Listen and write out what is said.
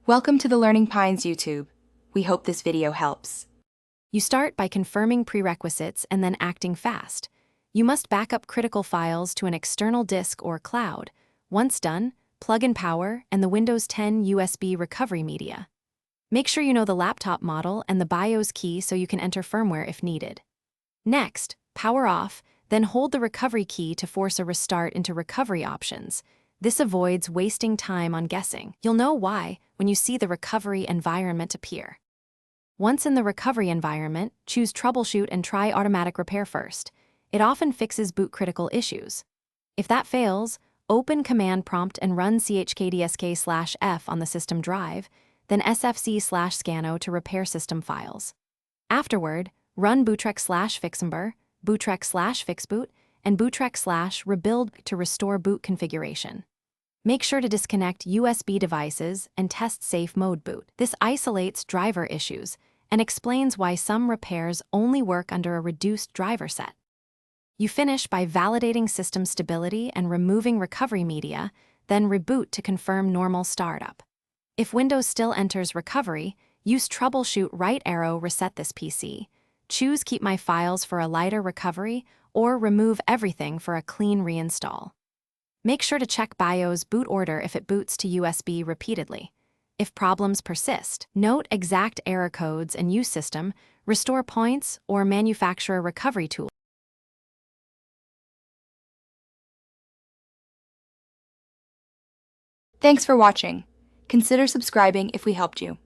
Welcome to the Learning Pines YouTube. We hope this video helps. You start by confirming prerequisites and then acting fast. You must back up critical files to an external disk or cloud. Once done, plug in power and the Windows 10 USB recovery media. Make sure you know the laptop model and the BIOS key so you can enter firmware if needed. Next, power off, then hold the recovery key to force a restart into recovery options. This avoids wasting time on guessing. You'll know why when you see the recovery environment appear. Once in the recovery environment, choose Troubleshoot and try automatic repair first. It often fixes boot-critical issues. If that fails, open command prompt and run chkdsk/f on the system drive, then sfc/scano to repair system files. Afterward, run bootrec/fixember, bootrec/fixboot, and bootrec/rebuild to restore boot configuration. Make sure to disconnect USB devices and test safe mode boot. This isolates driver issues and explains why some repairs only work under a reduced driver set. You finish by validating system stability and removing recovery media, then reboot to confirm normal startup. If Windows still enters recovery, use Troubleshoot right arrow reset this PC. Choose Keep My Files for a lighter recovery or remove everything for a clean reinstall. Make sure to check BIOS boot order if it boots to USB repeatedly. If problems persist, note exact error codes and use system, restore points, or manufacturer recovery tool. Thanks for watching. Consider subscribing if we helped you.